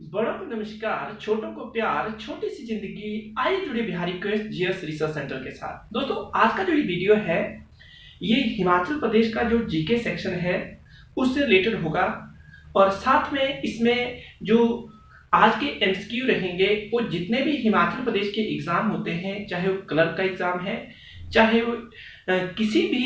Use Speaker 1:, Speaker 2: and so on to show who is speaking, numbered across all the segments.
Speaker 1: बड़ों को नमस्कार, छोटों को प्यार, छोटी सी जिंदगी। आइए जुड़े Bihari quest GS research centre के साथ। दोस्तों, आज का जो ये वीडियो है ये हिमाचल प्रदेश का जो जीके सेक्शन है उससे रिलेटेड होगा और साथ में इसमें जो आज के एमसीक्यू रहेंगे वो जितने भी हिमाचल प्रदेश के एग्जाम होते हैं, चाहे वो क्लर्क का एग्जाम है, चाहे वो किसी भी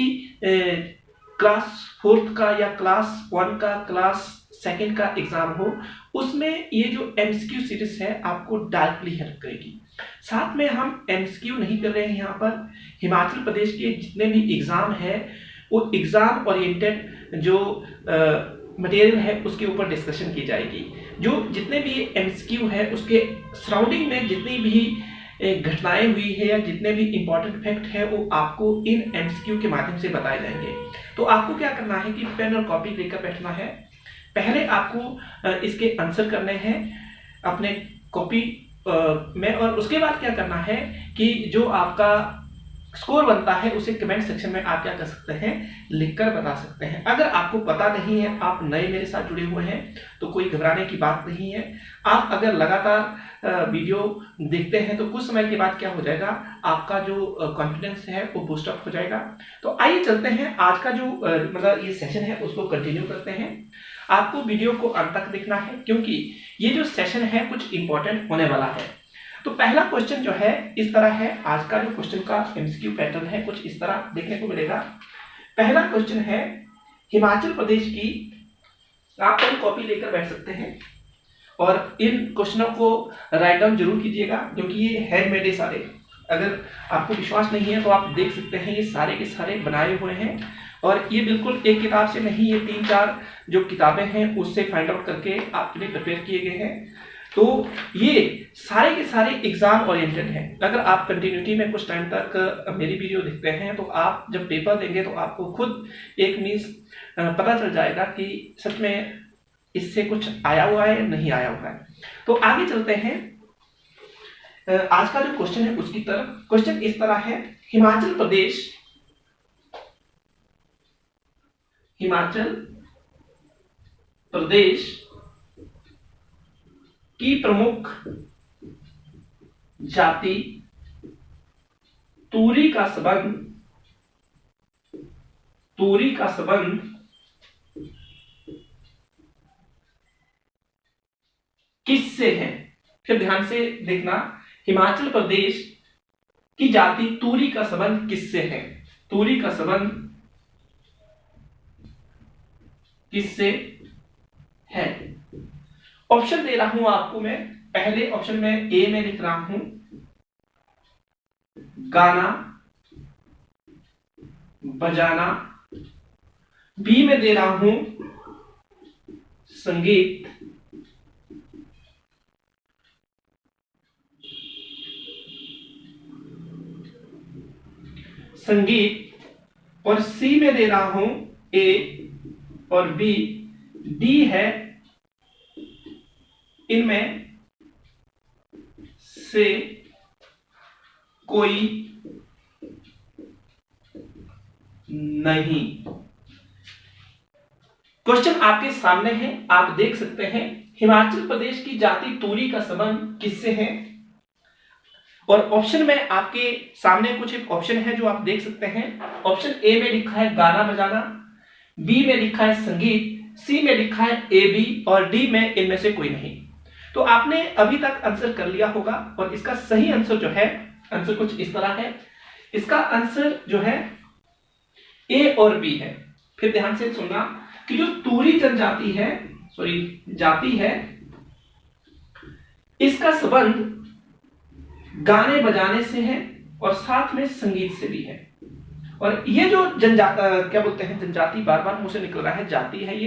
Speaker 1: क्लास 4 का या क्लास 1 का, क्लास 2 का एग्जाम हो, उसमें ये जो एमसीक्यू सीरीज है आपको डायरेक्टली हेल्प करेगी। साथ में हम एमसीक्यू नहीं कर रहे हैं, यहाँ पर हिमाचल प्रदेश के जितने भी एग्जाम है वो एग्जाम ओरिएंटेड जो मटेरियल है उसके ऊपर डिस्कशन की जाएगी। जो जितने भी एमसीक्यू है उसके सराउंडिंग में जितनी भी घटनाएं हुई है या जितने भी इंपॉर्टेंट फैक्ट है वो आपको इन एमसीक्यू के माध्यम से बताए जाएंगे। तो आपको क्या करना है कि पेन और कॉपी लेकर बैठना है। पहले आपको इसके आंसर करने हैं अपने कॉपी में, और उसके बाद क्या करना है कि जो आपका स्कोर बनता है उसे कमेंट सेक्शन में आप क्या कर सकते हैं, लिखकर बता सकते हैं। अगर आपको पता नहीं है, आप नए मेरे साथ जुड़े हुए हैं, तो कोई घबराने की बात नहीं है। आप अगर लगातार वीडियो देखते हैं तो कुछ समय के बाद क्या हो जाएगा, आपका जो कॉन्फिडेंस है वो बूस्ट अप हो जाएगा। तो आइए चलते हैं, आज का जो मतलब ये सेशन है उसको कंटिन्यू करते हैं। आपको वीडियो को अंत तक देखना है क्योंकि ये जो सेशन है कुछ इंपॉर्टेंट होने वाला है। तो पहला क्वेश्चन जो है इस तरह है, आज का जो क्वेश्चन का एमसीक्यू पैटर्न है कुछ इस तरह देखने को मिलेगा। पहला क्वेश्चन है हिमाचल प्रदेश की, आप पेन कॉपी लेकर बैठ सकते हैं और इन क्वेश्चनों को राइट डाउन जरूर कीजिएगा क्योंकि ये हैंडमेड है सारे। अगर आपको विश्वास नहीं है तो आप देख सकते हैं, ये सारे के सारे बनाए हुए हैं और ये बिल्कुल एक किताब से नहीं, ये 3-4 जो किताबें हैं उससे फाइंड आउट करके आपके लिए प्रिपेयर किए गए हैं। तो ये सारे के सारे एग्जाम ओरिएंटेड हैं। अगर आप कंटिन्यूटी में कुछ टाइम तक मेरी वीडियो देखते हैं तो आप जब पेपर देंगे तो आपको खुद एक मीन्स पता चल जाएगा कि सच में इससे कुछ आया हुआ है या नहीं आया हुआ है। तो आगे चलते हैं, आज का जो क्वेश्चन है उसकी तरफ। क्वेश्चन इस तरह है, हिमाचल प्रदेश की प्रमुख जाति तूरी का संबंध किससे है? फिर ध्यान से देखना, हिमाचल प्रदेश की जाति तूरी का संबंध किससे है? तूरी का संबंध किससे है? ऑप्शन दे रहा हूं आपको मैं। पहले ऑप्शन में ए में लिख रहा हूं गाना बजाना, बी में दे रहा हूं संगीत, और सी में दे रहा हूं ए और बी, डी है इनमें से कोई नहीं। क्वेश्चन आपके सामने है, आप देख सकते हैं हिमाचल प्रदेश की जाति तूरी का संबंध किससे है। और ऑप्शन में आपके सामने कुछ एक ऑप्शन है जो आप देख सकते हैं। ऑप्शन ए में लिखा है गाना बजाना, बी में लिखा है संगीत, सी में लिखा है ए बी और डी में इनमें से कोई नहीं। तो आपने अभी तक आंसर कर लिया होगा और इसका सही आंसर जो है, आंसर कुछ इस तरह है। इसका आंसर जो है ए और बी है। फिर ध्यान से सुनना कि जो तूरी जनजाति है, जाति है, इसका संबंध गाने बजाने से है और साथ में संगीत से भी है। और ये जो क्या बोलते हैं, जनजाति, बार बार मुंह से निकल रहा है, जाति है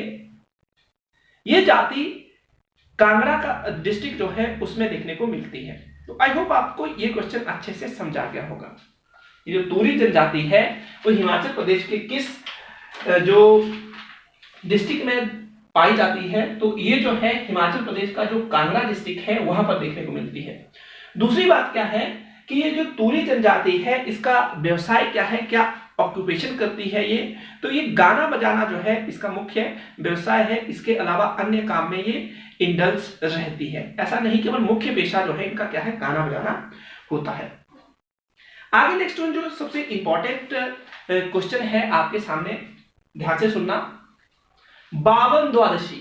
Speaker 1: ये जाति कांगड़ा का डिस्ट्रिक्ट जो है उसमें देखने को मिलती है। तो आई होप आपको ये क्वेश्चन अच्छे से समझा गया होगा। ये जो तूरी जनजाति है वो हिमाचल प्रदेश के किस जो डिस्ट्रिक्ट में पाई जाती है, तो ये जो है हिमाचल प्रदेश का जो कांगड़ा डिस्ट्रिक्ट है वहां पर देखने को मिलती है। दूसरी बात क्या है कि ये जो तूरी जनजाति है इसका व्यवसाय क्या है, क्या ऑक्यूपेशन करती है ये, तो ये गाना बजाना जो है इसका मुख्य व्यवसाय है। इसके अलावा अन्य काम में ये इंडल्ज रहती है। ऐसा नहीं, केवल मुख्य पेशा जो है इनका क्या है, गाना बजाना होता है। आगे नेक्स्ट वन जो सबसे इंपॉर्टेंट क्वेश्चन है आपके सामने, ध्यान से सुनना। 52 द्वादशी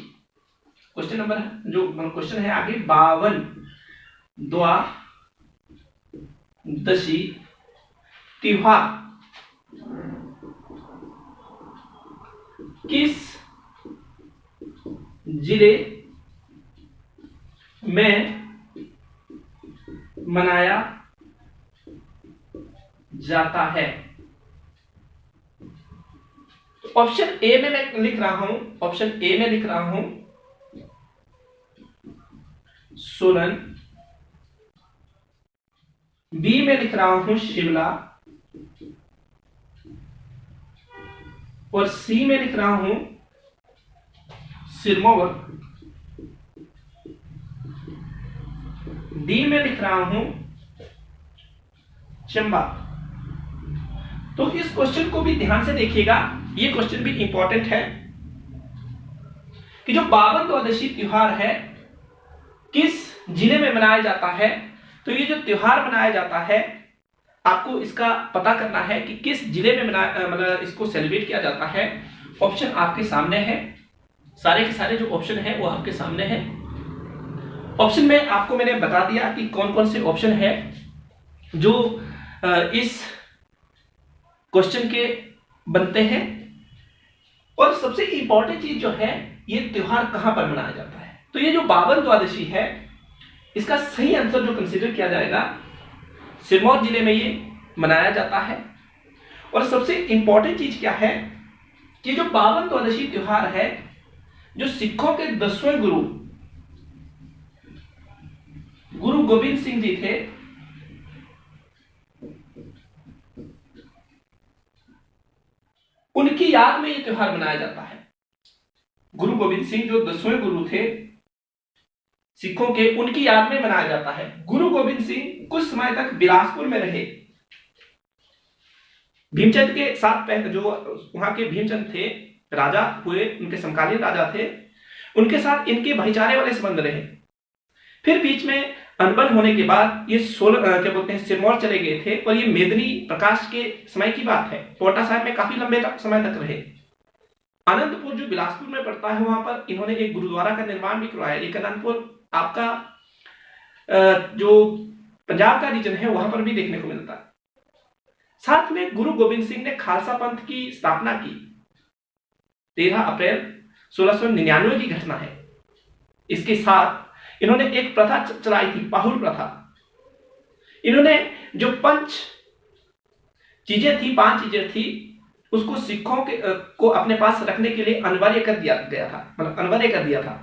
Speaker 1: क्वेश्चन नंबर, जो क्वेश्चन है आगे, 52 द्वादशी त्योहार किस जिले में मनाया जाता है? तो ऑप्शन ए में मैं लिख रहा हूं, ऑप्शन ए में लिख रहा हूं सोलन, बी में लिख रहा हूं शिमला, और सी में लिख रहा हूं सिरमौर, डी में लिख रहा हूं चंबा। तो इस क्वेश्चन को भी ध्यान से देखिएगा, ये क्वेश्चन भी इंपॉर्टेंट है कि जो 52 द्वादशी त्योहार है किस जिले में मनाया जाता है। तो ये जो त्योहार मनाया जाता है आपको इसका पता करना है कि किस जिले में मतलब इसको सेलिब्रेट किया जाता है। ऑप्शन आपके सामने है, सारे के सारे जो ऑप्शन है वो आपके सामने है। ऑप्शन में आपको मैंने बता दिया कि कौन कौन से ऑप्शन है जो इस क्वेश्चन के बनते हैं, और सबसे इंपॉर्टेंट चीज जो है ये त्योहार कहां पर मनाया जाता है। तो ये जो 52 द्वादशी है इसका सही आंसर जो कंसीडर किया जाएगा, सिरमौर जिले में ये मनाया जाता है। और सबसे इंपॉर्टेंट चीज क्या है कि जो 52 द्वादशी त्योहार है, जो सिखों के 10वें गुरु गोविंद सिंह जी थे, उनकी याद में यह त्योहार मनाया जाता है। गुरु गोविंद सिंह जो 10वें गुरु थे सिखों के, उनकी याद में मनाया जाता है। गुरु गोविंद सिंह कुछ समय तक बिलासपुर में रहे। भीमचंद के साथ जो वहां के भीमचंद थे, राजा हुए, उनके समकालीन राजा थे, उनके साथ इनके भाईचारे वाले संबंध रहे। फिर बीच में अनबन होने के बाद ये क्या बोलते हैं, सिरमौर चले गए थे। और ये मेदिनी प्रकाश के समय की बात है। पोटा साहब में काफी लंबे समय तक रहे। आनंदपुर जो बिलासपुर में पड़ता है वहां पर इन्होंने एक गुरुद्वारा का निर्माण भी करवाया। एक आनंदपुर आपका जो पंजाब का रीजन है वहां पर भी देखने को मिलता है। साथ में गुरु गोविंद सिंह ने खालसा पंथ की स्थापना की। 13 अप्रैल 1699 की घटना है। इसके साथ इन्होंने एक प्रथा चलाई थी, पाहुल प्रथा। इन्होंने जो 5 चीजें थी उसको सिखों को अपने पास रखने के लिए अनिवार्य कर दिया गया था, मतलब अनिवार्य कर दिया था।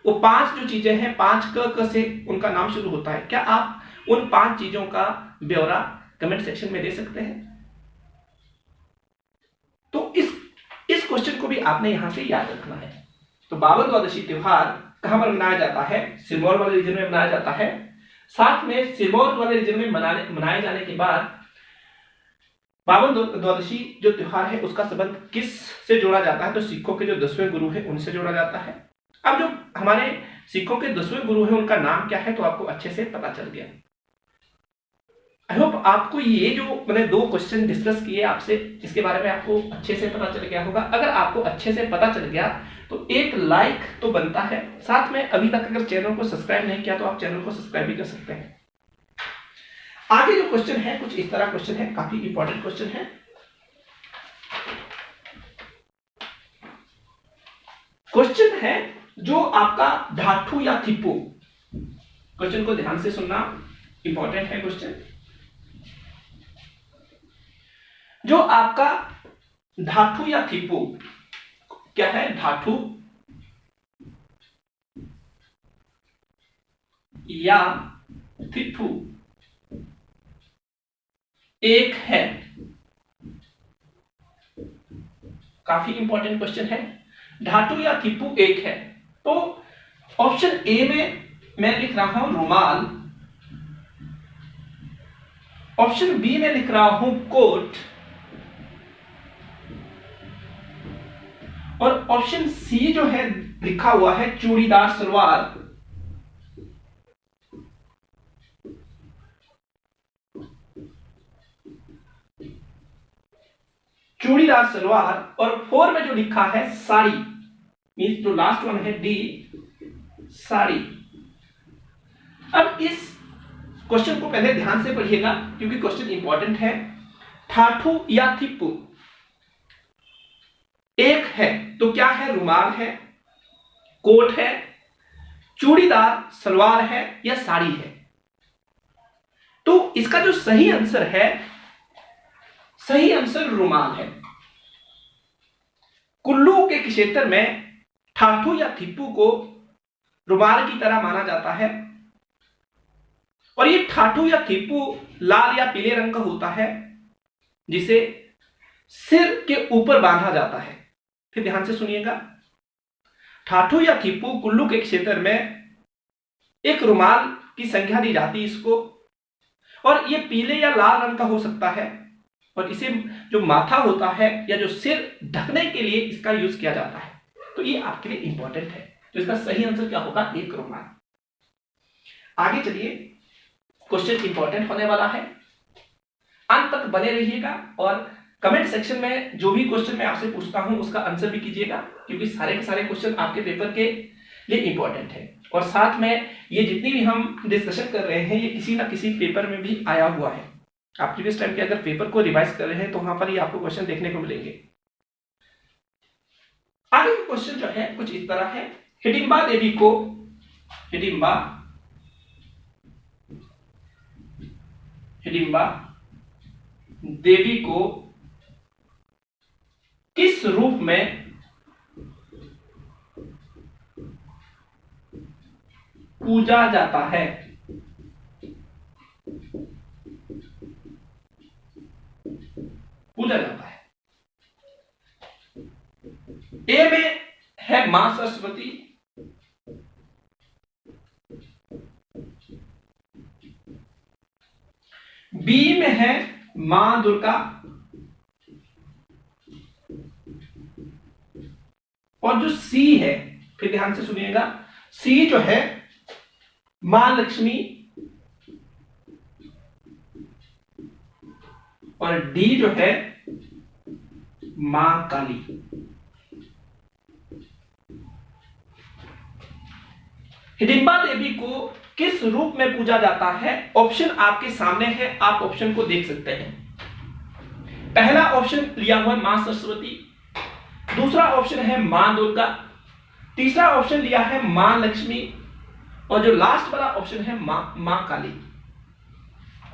Speaker 1: वो 5 जो चीजें हैं, 5 क से उनका नाम शुरू होता है। क्या आप उन 5 चीजों का ब्यौरा कमेंट सेक्शन में दे सकते हैं? तो इस क्वेश्चन को भी आपने यहां से याद रखना है। तो 52 द्वादशी त्योहार कहां पर मनाया जाता है? सिरमौर वाले रीजन में मनाया जाता है। साथ में सिरमौर वाले रीजन में मनाए जाने के बाद 52 द्वादशी जो त्योहार है उसका संबंध किस से जोड़ा जाता है? तो सिखों के जो 10वें गुरु है उनसे जोड़ा जाता है। अब जो हमारे सिखों के 10वें गुरु है उनका नाम क्या है, तो आपको अच्छे से पता चल गया। आई होप आपको ये जो मैंने 2 क्वेश्चन डिस्कस किए आपसे, इसके बारे में आपको अच्छे से पता चल गया होगा। अगर आपको अच्छे से पता चल गया तो एक लाइक तो बनता है। साथ में अभी तक अगर चैनल को सब्सक्राइब नहीं किया तो आप चैनल को सब्सक्राइब भी कर सकते हैं। आगे जो क्वेश्चन है कुछ इस तरह क्वेश्चन है, काफी इंपॉर्टेंट क्वेश्चन है। क्वेश्चन है जो आपका ढाठू या थिप्पू, क्वेश्चन को ध्यान से सुनना, इंपॉर्टेंट है क्वेश्चन। जो आपका ढाठू या थिप्पू क्या है? ढाठू या थिप्पू एक है। काफी इंपॉर्टेंट क्वेश्चन है। ढाठू या थिप्पू एक है। तो ऑप्शन ए में मैं लिख रहा हूं रुमाल, ऑप्शन बी में लिख रहा हूं कोट, और ऑप्शन सी जो है लिखा हुआ है चूड़ीदार सलवार, चूड़ीदार सलवार, और 4 में जो लिखा है साड़ी, मीन्स जो लास्ट वन है डी, साड़ी। अब इस क्वेश्चन को पहले ध्यान से पढ़िएगा क्योंकि क्वेश्चन इंपॉर्टेंट है। ठाठू या थिप्पू एक है तो क्या है? रुमाल है, कोट है, चूड़ीदार सलवार है या साड़ी है? तो इसका जो सही आंसर है, सही आंसर रुमाल है। कुल्लू के क्षेत्र में ठाठू या थिप्पू को रुमाल की तरह माना जाता है और ये ठाठू या थिप्पू लाल या पीले रंग का होता है जिसे सिर के ऊपर बांधा जाता है। फिर ध्यान से सुनिएगा, ठाठू या थिप्पू कुल्लू के क्षेत्र में एक रुमाल की संख्या दी जाती है इसको, और ये पीले या लाल रंग का हो सकता है और इसे जो माथा होता है या जो सिर ढकने के लिए इसका यूज किया जाता है। तो ये आपके लिए इंपॉर्टेंट है। तो इसका सही आंसर क्या होगा? एक रुमाल। आगे चलिए, क्वेश्चन इंपॉर्टेंट होने वाला है, अंत तक बने रहिएगा और कमेंट सेक्शन में जो भी क्वेश्चन मैं आपसे पूछता हूं उसका आंसर भी कीजिएगा क्योंकि सारे के सारे क्वेश्चन आपके पेपर के लिए इंपॉर्टेंट है। और साथ में ये जितनी भी हम डिस्कशन कर रहे हैं ये किसी ना किसी पेपर में भी आया हुआ है। आप प्रीवियस टाइम के अगर पेपर को रिवाइज कर रहे हैं तो वहां पर ही आपको क्वेश्चन देखने को मिलेंगे। आगे का क्वेश्चन जो है कुछ इस तरह है, हिडिंबा देवी को, हिडिंबा देवी को किस रूप में पूजा जाता है? पूजा जाता है। ए में है मां सरस्वती, बी में है मां दुर्गा और जो सी है, फिर ध्यान से सुनिएगा, सी जो है मां लक्ष्मी और डी जो है मां काली। हिडिंबा देवी को किस रूप में पूजा जाता है? ऑप्शन आपके सामने है, आप ऑप्शन को देख सकते हैं। पहला ऑप्शन लिया हुआ मां सरस्वती, दूसरा ऑप्शन है मां दुर्गा, तीसरा ऑप्शन लिया है मां लक्ष्मी और जो लास्ट वाला ऑप्शन है मां काली।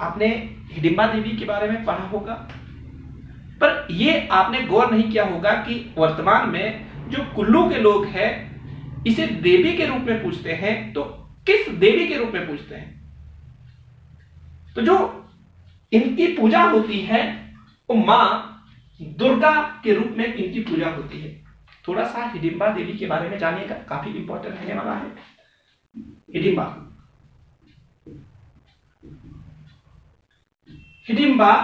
Speaker 1: आपने हिडिंबा देवी के बारे में पढ़ा होगा पर ये आपने गौर नहीं किया होगा कि वर्तमान में जो कुल्लू के लोग हैं इसे देवी के रूप में पूजते हैं। तो किस देवी के रूप में पूजते हैं? तो जो इनकी पूजा होती है वो मां दुर्गा के रूप में इनकी पूजा होती है। थोड़ा सा हिडिंबा देवी के बारे में जानिएगा, काफी इंपॉर्टेंट रहने वाला है। हिडिंबा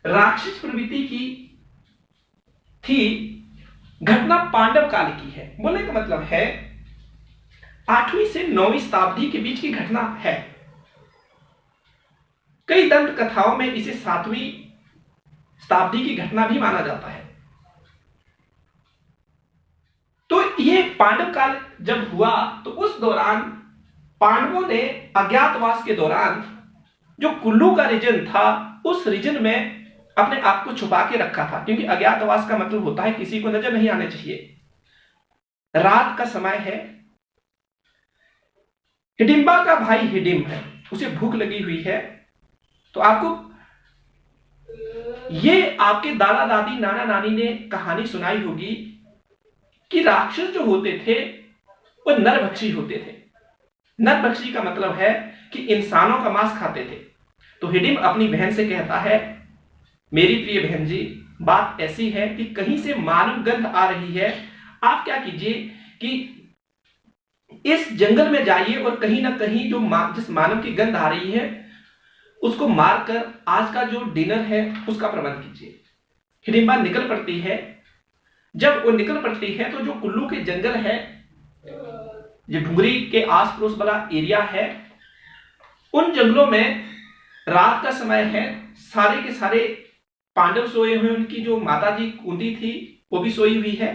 Speaker 1: राक्षस प्रवृत्ति की थी, घटना पांडव काल की है। बोलने का मतलब है 8वीं से 9वीं शताब्दी के बीच की घटना है। कई दंत कथाओं में इसे 7वीं शताब्दी की घटना भी माना जाता है। तो ये पांडव काल जब हुआ तो उस दौरान पांडवों ने अज्ञातवास के दौरान जो कुल्लू का रीजन था उस रीजन में अपने आप को छुपा के रखा था, क्योंकि अज्ञातवास का मतलब होता है किसी को नजर नहीं आने चाहिए। रात का समय है, हिडिंबा का भाई हिडिंब है, उसे भूख लगी हुई है। तो आपको ये आपके दादा दादी नाना नानी ने कहानी सुनाई होगी कि राक्षस जो होते थे वो नरभक्षी होते थे। नरभक्षी का मतलब है कि इंसानों का मांस खाते थे। तो हिडिंब अपनी बहन से कहता है, मेरी प्रिय बहन जी, बात ऐसी है कि कहीं से मानव गंध आ रही है। आप क्या कीजिए कि इस जंगल में जाइए और कहीं ना कहीं जो जिस मानव की गंध आ रही है उसको मारकर आज का जो डिनर है उसका प्रबंध कीजिए। हिडिंबा निकल पड़ती है, जब वो निकल पड़ती है तो जो कुल्लू के जंगल है, जो डुंगरी के आस पड़ोस वाला एरिया है, उन जंगलों में रात का समय है, सारे के सारे पांडव सोए हुए, उनकी जो माता जी कुंती थी वो भी सोई हुई है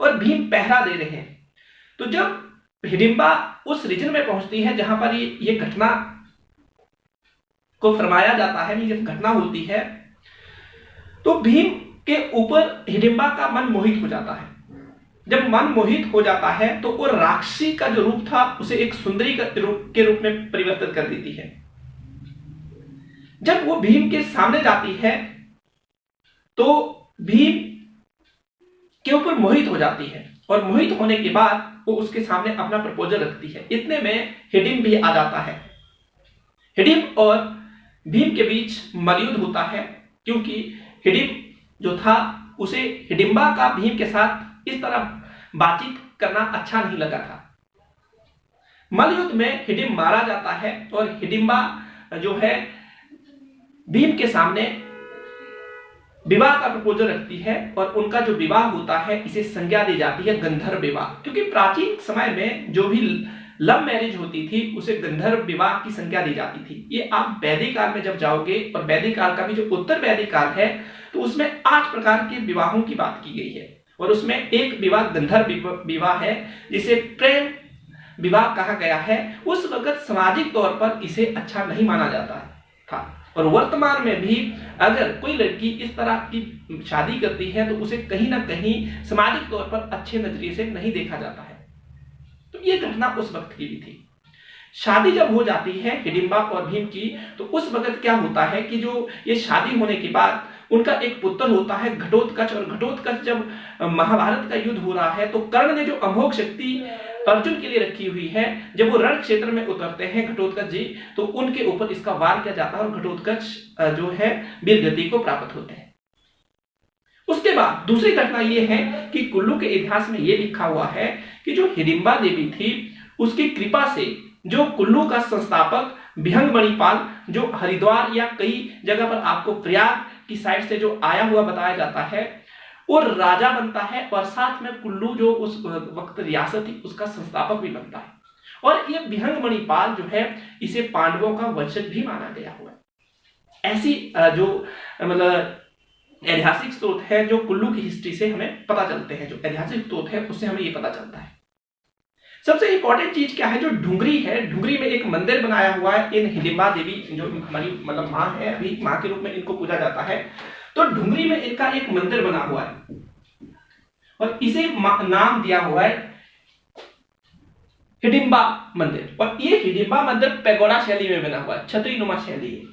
Speaker 1: और भीम पहरा दे रहे हैं। तो जब हिडिंबा उस रीजन में पहुंचती है जहां पर ये घटना को फरमाया जाता है, जब घटना होती है तो भीम के ऊपर हिडिंबा का मन मोहित हो जाता है। जब मन मोहित हो जाता है तो वो राक्षसी का जो रूप था उसे एक सुंदरी के रूप में परिवर्तित कर देती है। जब वो भीम के सामने जाती है तो भीम के ऊपर मोहित हो जाती है और मोहित होने के बाद वो उसके सामने अपना प्रपोजल रखती है। इतने में हिडिंब भी आ जाता है। हिडिंब और भीम के बीच मलयुद्ध होता है, क्योंकि हिडिंब जो था उसे हिडिंबा का भीम के साथ इस तरह बातचीत करना अच्छा नहीं लगा था। मलयुद्ध में हिडिंब मारा जाता है और हिडिंबा जो है भीम के सामने विवाह का प्रपोजल रखती है और उनका जो विवाह होता है इसे संज्ञा दी जाती है गंधर्व विवाह। क्योंकि प्राचीन समय में जो भी लव मैरिज होती थी उसे गंधर्व विवाह की संज्ञा दी जाती थी। ये आप वैदिक काल में जब जाओगे, और वैदिक काल का भी जो उत्तर वैदिक काल है, तो उसमें 8 प्रकार के विवाहों की बात की गई है और उसमें एक विवाह गंधर्व विवाह है जिसे प्रेम विवाह कहा गया है। उस वक्त सामाजिक तौर पर इसे अच्छा नहीं माना जाता था और वर्तमान में भी अगर कोई लड़की इस तरह की शादी करती है तो उसे कहीं ना कहीं सामाजिक तौर पर अच्छे नजरिए से नहीं देखा जाता है। तो ये घटना उस वक्त की भी थी। शादी जब हो जाती है हिडिंबा और भीम की, तो उस वक्त क्या होता है कि जो ये शादी होने के बाद उनका एक पुत्र होता है घटोत्कच, और घटोत्कच जब महाभारत का युद्ध हो रहा है तो कर्ण ने जो अमोघ शक्ति अर्जुन के लिए रखी हुई है, जब वो रण क्षेत्र में उतरते हैं घटोत्कच जी, तो उनके ऊपर इसका वार किया जाता है और घटोत्कच जो है वीर गति को प्राप्त होते हैं। उसके बाद दूसरी घटना ये है कि कुल्लू के इतिहास में ये लिखा हुआ है कि जो हिडिंबा देवी थी उसकी कृपा से जो कुल्लू का संस्थापक विहंग मणिपाल, जो हरिद्वार या कई जगह पर आपको प्रयाग की साइड से जो आया हुआ बताया जाता है, वो राजा बनता है और साथ में कुल्लू जो उस वक्त रियासत थी उसका संस्थापक भी बनता है। और ये विहंग मणिपाल जो है इसे पांडवों का वंशज भी माना गया हुआ है। ऐसी जो मतलब ऐतिहासिक स्रोत है जो कुल्लू की हिस्ट्री से हमें पता चलते हैं, जो ऐतिहासिक स्रोत है उससे हमें ये पता चलता है। सबसे इंपॉर्टेंट चीज क्या है, जो डुंगरी है, डुंगरी में एक मंदिर बनाया हुआ है इन हिडिंबा देवी जो हमारी मतलब माँ है, अभी माँ के रूप में इनको पूजा जाता है। तो डुंगरी में इनका एक मंदिर बना हुआ है और इसे नाम दिया हुआ है हिडिंबा मंदिर। और ये हिडिंबा मंदिर पैगोडा शैली में बना हुआ है, छतरी नुमा शैली है।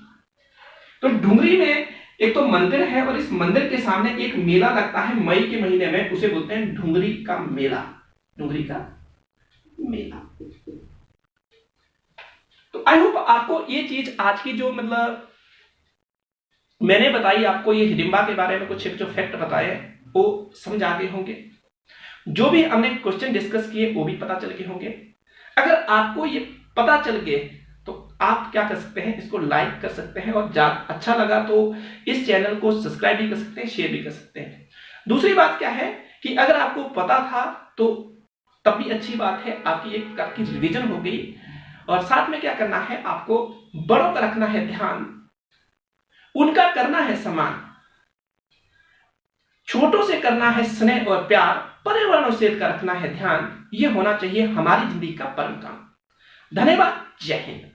Speaker 1: तो डुंगरी में एक तो मंदिर है और इस मंदिर के सामने एक मेला लगता है मई के महीने में, उसे बोलते हैं डुंगरी का मेला। डुंगरी का मेला। तो आई होप आपको ये चीज आज की जो मतलब मैंने बताई, आपको ये हिडिंबा के बारे में कुछ जो फैक्ट बताए वो समझ आ गए होंगे। जो भी हमने क्वेश्चन डिस्कस किए वो भी पता चल गए होंगे। अगर आपको ये पता चल गए तो आप क्या कर सकते हैं, इसको लाइक कर सकते हैं और अच्छा लगा तो इस चैनल को सब्सक्राइब भी कर सकते हैं, शेयर भी कर सकते हैं। दूसरी बात क्या है कि अगर आपको पता था तो तब भी अच्छी बात है, आपकी एक प्रकार की रिवीजन हो गई। और साथ में क्या करना है, आपको बड़ों का रखना है ध्यान, उनका करना है सम्मान, छोटों से करना है स्नेह और प्यार, पर्यावरण और सेहत का रखना है ध्यान। यह होना चाहिए हमारी जिंदगी का परम काम। धन्यवाद। जय हिंद।